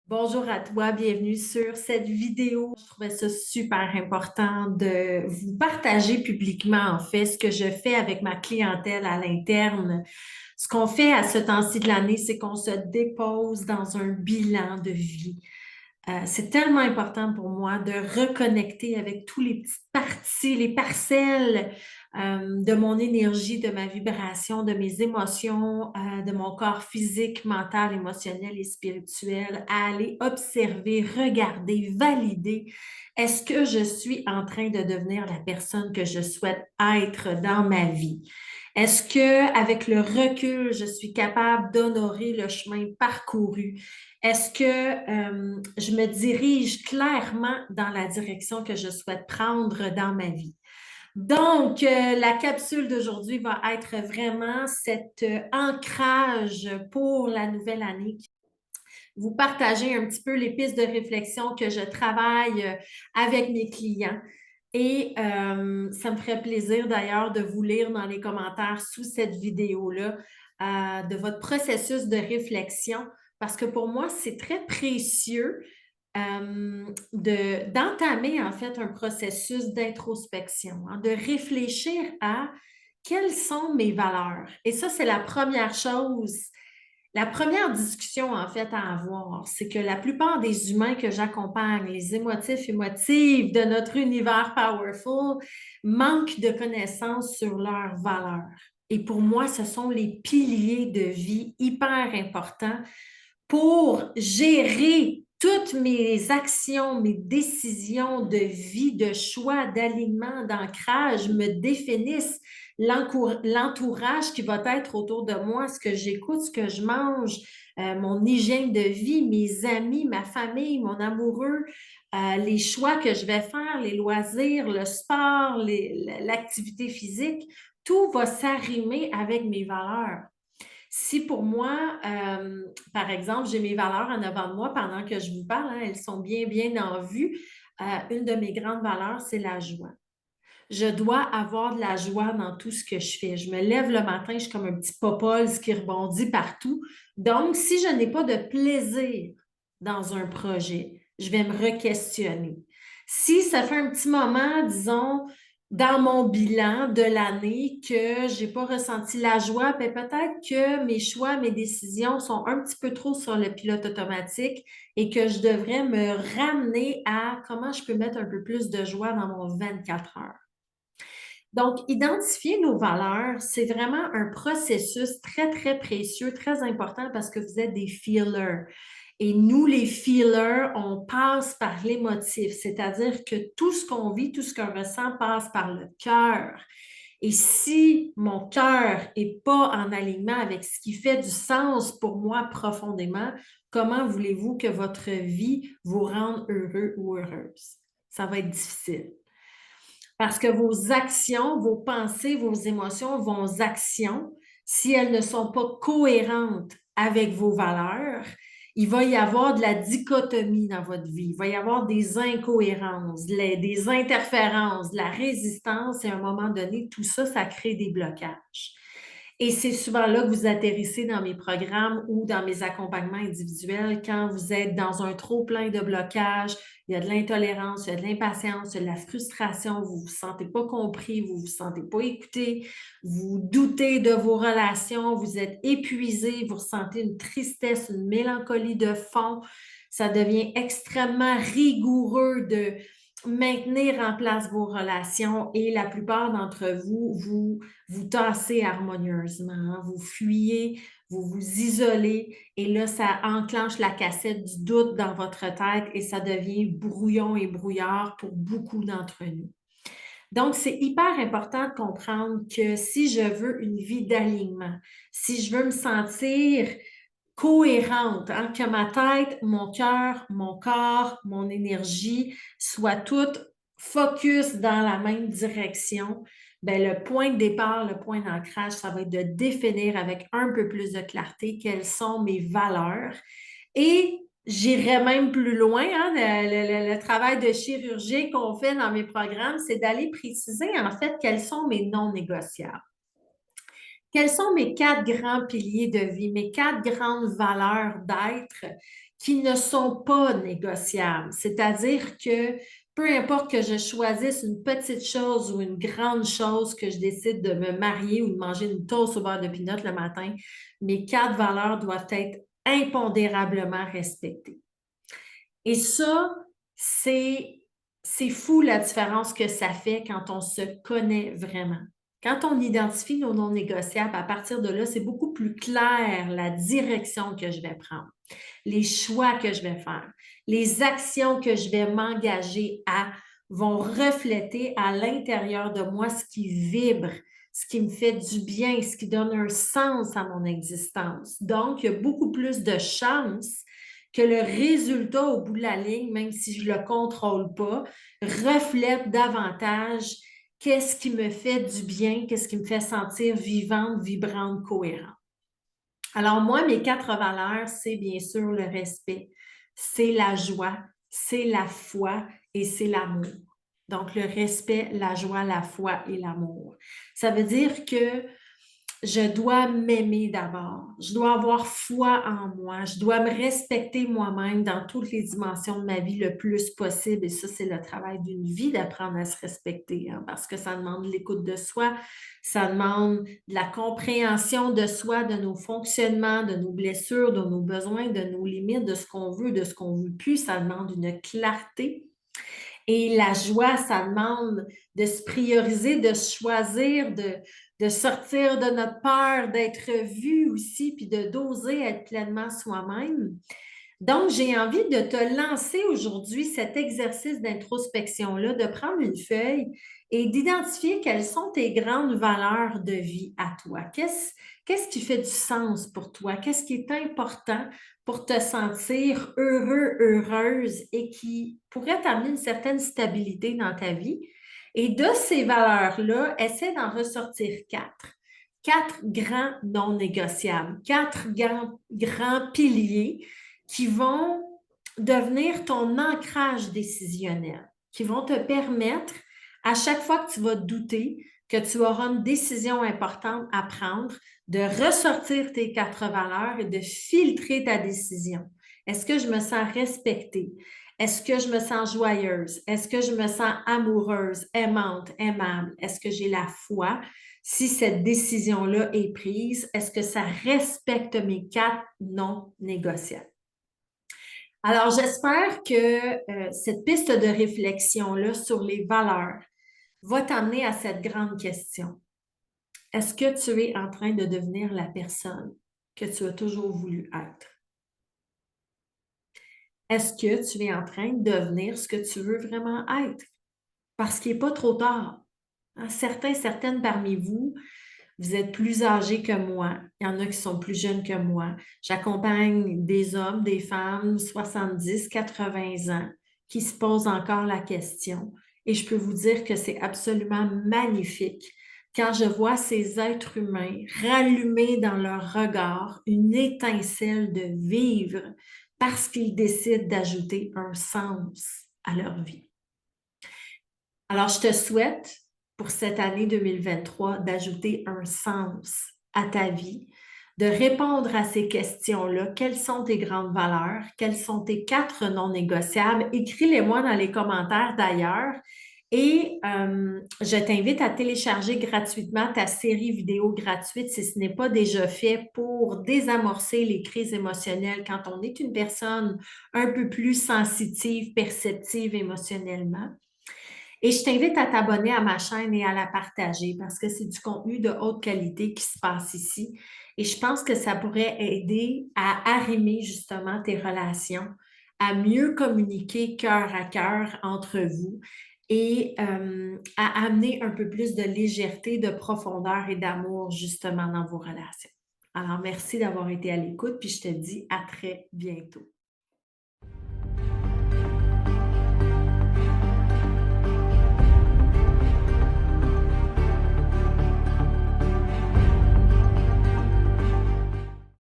Bonjour à toi, bienvenue sur cette vidéo. Je trouvais ça super important de vous partager publiquement, en fait, ce que je fais avec ma clientèle à l'interne. Ce qu'on fait à ce temps-ci de l'année, c'est qu'on se dépose dans un bilan de vie. C'est tellement important pour moi de reconnecter avec tous les petites parties, les parcelles de mon énergie, de ma vibration, de mes émotions, de mon corps physique, mental, émotionnel et spirituel, à aller observer, regarder, valider. Est-ce que je suis en train de devenir la personne que je souhaite être dans ma vie? Est-ce que, avec le recul, je suis capable d'honorer le chemin parcouru? Est-ce que je me dirige clairement dans la direction que je souhaite prendre dans ma vie? Donc, la capsule d'aujourd'hui va être vraiment cet ancrage pour la nouvelle année. Vous partager un petit peu les pistes de réflexion que je travaille avec mes clients. Et ça me ferait plaisir d'ailleurs de vous lire dans les commentaires sous cette vidéo-là de votre processus de réflexion parce que pour moi, c'est très précieux d'entamer en fait un processus d'introspection, hein, de réfléchir à quelles sont mes valeurs. Et ça, c'est la première chose. La première discussion, en fait, à avoir, c'est que la plupart des humains que j'accompagne, les émotifs, émotives de notre univers powerful, manquent de connaissances sur leurs valeurs. Et pour moi, ce sont les piliers de vie hyper importants pour gérer toutes mes actions, mes décisions de vie, de choix, d'alignement, d'ancrage, me définissent l'entourage qui va être autour de moi, ce que j'écoute, ce que je mange, mon hygiène de vie, mes amis, ma famille, mon amoureux, les choix que je vais faire, les loisirs, le sport, l'activité physique, tout va s'arrimer avec mes valeurs. Si pour moi, par exemple, j'ai mes valeurs en avant de moi pendant que je vous parle, hein, elles sont bien, bien en vue. Une de mes grandes valeurs, c'est la joie. Je dois avoir de la joie dans tout ce que je fais. Je me lève le matin, je suis comme un petit popole qui rebondit partout. Donc, si je n'ai pas de plaisir dans un projet, je vais me re-questionner. Si ça fait un petit moment, disons, dans mon bilan de l'année que je n'ai pas ressenti la joie, ben peut-être que mes choix, mes décisions sont un petit peu trop sur le pilote automatique et que je devrais me ramener à comment je peux mettre un peu plus de joie dans mon 24 heures. Donc, identifier nos valeurs, c'est vraiment un processus très, très précieux, très important parce que vous êtes des feelers. Et nous, les feelers, on passe par l'émotif, c'est-à-dire que tout ce qu'on vit, tout ce qu'on ressent passe par le cœur. Et si mon cœur n'est pas en alignement avec ce qui fait du sens pour moi profondément, comment voulez-vous que votre vie vous rende heureux ou heureuse? Ça va être difficile. Parce que vos actions, vos pensées, vos émotions, vos actions, si elles ne sont pas cohérentes avec vos valeurs, il va y avoir de la dichotomie dans votre vie. Il va y avoir des incohérences, des interférences, de la résistance et à un moment donné, tout ça, ça crée des blocages. Et c'est souvent là que vous atterrissez dans mes programmes ou dans mes accompagnements individuels quand vous êtes dans un trop plein de blocages, il y a de l'intolérance, il y a de l'impatience, il y a de la frustration, vous ne vous sentez pas compris, vous ne vous sentez pas écouté, vous doutez de vos relations, vous êtes épuisé, vous ressentez une tristesse, une mélancolie de fond. Ça devient extrêmement rigoureux de maintenir en place vos relations et la plupart d'entre vous, vous tassez harmonieusement, hein. Vous fuyez, vous vous isolez et là, ça enclenche la cassette du doute dans votre tête et ça devient brouillon et brouillard pour beaucoup d'entre nous. Donc, c'est hyper important de comprendre que si je veux une vie d'alignement, si je veux me sentir cohérente, hein, que ma tête, mon cœur, mon corps, mon énergie soient toutes focus dans la même direction, ben, le point de départ, le point d'ancrage, ça va être de définir avec un peu plus de clarté quelles sont mes valeurs. Et j'irais même plus loin, hein, le travail de chirurgie qu'on fait dans mes programmes, c'est d'aller préciser en fait quels sont mes non négociables. Quels sont mes quatre grands piliers de vie, mes quatre grandes valeurs d'être qui ne sont pas négociables. C'est-à-dire que peu importe que je choisisse une petite chose ou une grande chose, que je décide de me marier ou de manger une toast au beurre de pinot le matin, mes 4 valeurs doivent être impondérablement respectées. Et ça, c'est fou la différence que ça fait quand on se connaît vraiment. Quand on identifie nos non négociables, à partir de là, c'est beaucoup plus clair la direction que je vais prendre, les choix que je vais faire, les actions que je vais m'engager à vont refléter à l'intérieur de moi ce qui vibre, ce qui me fait du bien, ce qui donne un sens à mon existence. Donc, il y a beaucoup plus de chances que le résultat au bout de la ligne, même si je ne le contrôle pas, reflète davantage qu'est-ce qui me fait du bien, qu'est-ce qui me fait sentir vivante, vibrante, cohérente. Alors moi, mes 4 valeurs, c'est bien sûr le respect, c'est la joie, c'est la foi et c'est l'amour. Donc le respect, la joie, la foi et l'amour. Ça veut dire que je dois m'aimer d'abord. Je dois avoir foi en moi. Je dois me respecter moi-même dans toutes les dimensions de ma vie le plus possible. Et ça, c'est le travail d'une vie d'apprendre à se respecter, hein, parce que ça demande l'écoute de soi, ça demande de la compréhension de soi, de nos fonctionnements, de nos blessures, de nos besoins, de nos limites, de ce qu'on veut, de ce qu'on ne veut plus. Ça demande une clarté. Et la joie, ça demande de se prioriser, de se choisir, de sortir de notre peur, d'être vu aussi, puis de d'oser être pleinement soi-même. Donc, j'ai envie de te lancer aujourd'hui cet exercice d'introspection-là, de prendre une feuille et d'identifier quelles sont tes grandes valeurs de vie à toi. Qu'est-ce qui fait du sens pour toi? Qu'est-ce qui est important pour te sentir heureux, heureuse et qui pourrait t'amener une certaine stabilité dans ta vie? Et de ces valeurs-là, essaie d'en ressortir 4. 4 grands non négociables, 4 grands piliers qui vont devenir ton ancrage décisionnel, qui vont te permettre, à chaque fois que tu vas douter, que tu auras une décision importante à prendre, de ressortir tes 4 valeurs et de filtrer ta décision. Est-ce que je me sens respectée? Est-ce que je me sens joyeuse? Est-ce que je me sens amoureuse, aimante, aimable? Est-ce que j'ai la foi? Si cette décision-là est prise, est-ce que ça respecte mes 4 non négociables? Alors, j'espère que cette piste de réflexion-là sur les valeurs va t'amener à cette grande question. Est-ce que tu es en train de devenir la personne que tu as toujours voulu être? Est-ce que tu es en train de devenir ce que tu veux vraiment être? Parce qu'il n'est pas trop tard. Hein, certaines parmi vous, vous êtes plus âgés que moi. Il y en a qui sont plus jeunes que moi. J'accompagne des hommes, des femmes, 70, 80 ans, qui se posent encore la question. Et je peux vous dire que c'est absolument magnifique quand je vois ces êtres humains rallumer dans leur regard une étincelle de vivre parce qu'ils décident d'ajouter un sens à leur vie. Alors, je te souhaite pour cette année 2023 d'ajouter un sens à ta vie, de répondre à ces questions-là. Quelles sont tes grandes valeurs? Quelles sont tes 4 non négociables? Écris-les-moi dans les commentaires d'ailleurs. Et je t'invite à télécharger gratuitement ta série vidéo gratuite si ce n'est pas déjà fait pour désamorcer les crises émotionnelles quand on est une personne un peu plus sensitive, perceptive émotionnellement. Et je t'invite à t'abonner à ma chaîne et à la partager parce que c'est du contenu de haute qualité qui se passe ici. Et je pense que ça pourrait aider à arrimer justement tes relations, à mieux communiquer cœur à cœur entre vous et à amener un peu plus de légèreté, de profondeur et d'amour justement dans vos relations. Alors, merci d'avoir été à l'écoute, puis je te dis à très bientôt.